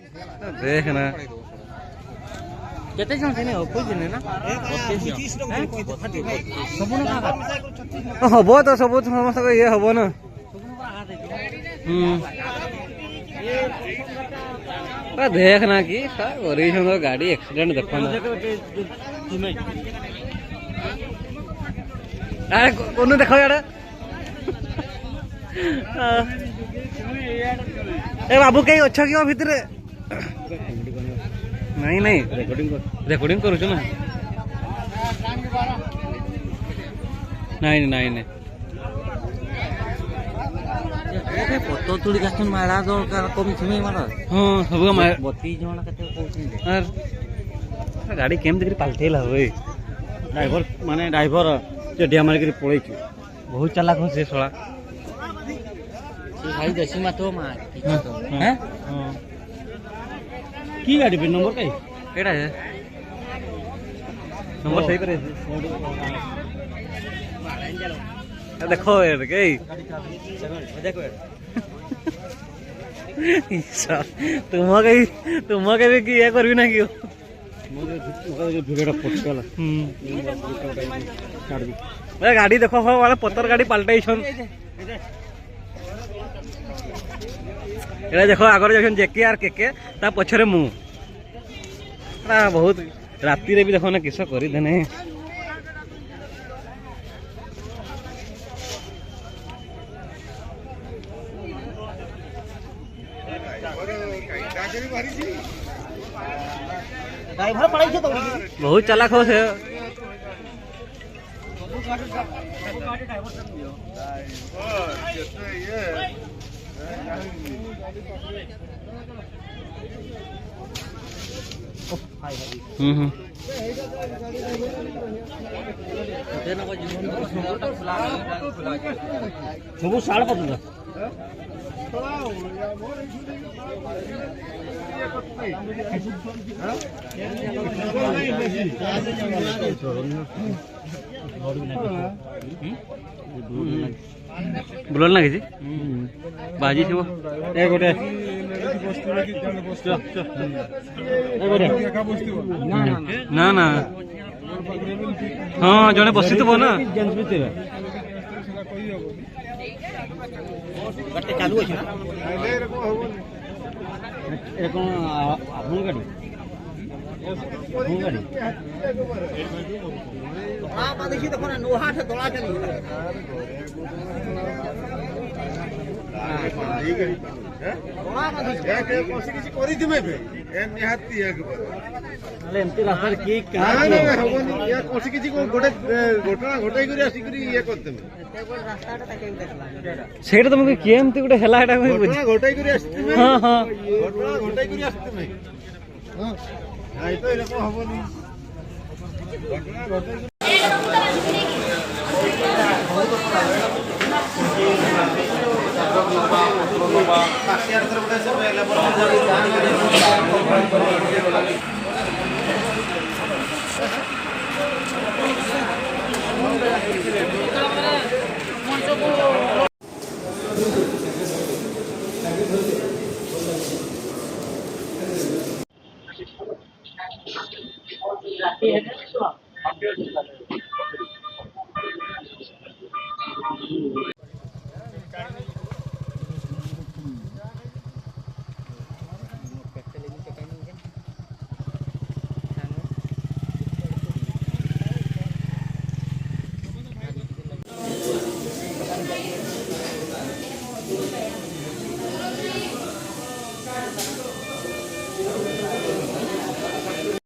देखना केते जन थिने कोई दिन ना हबो तो सब समस्त ये हबो ना देखना कि गाड़ी एक्सीडेंट देख कौन देख यार ए बाबू कहीं अच्छा क्यों भितर नहीं नहीं रेकॉर्डिंग करूँ ना नहीं नहीं नहीं पत्तो तुड़ी का मारा दरकार कम थी मारा हाँ सब बती जन के गाड़ी केमती पलटेला हुए ड्राइवर माने ड्राइवर टेडिया मारिक पड़े बहुत चालाक हो से सड़ा भाई देसी मा तो मार हैं की गाड़ी पे नंबर कई केड़ा है नंबर सही करे देखो यार कई देखो तुम भी कि ये करबी ना कि गाड़ी देखो वाले पत्थर गाड़ी पलटाई एटा देखो आगर जन जेके आर केके ता पछरे मु बहुत राति रे भी देखो ना किस कर देने बहुत चालाक हो से सब साढ़ पता बुलाल ना किसी बाजी से वो गोटे ना ना हाँ जड़े बसी तो ना चालू अच्छे गाड़ी देखो ना नोहा से दौड़ा चली तुमको केमती गोटे है हाँ हाँ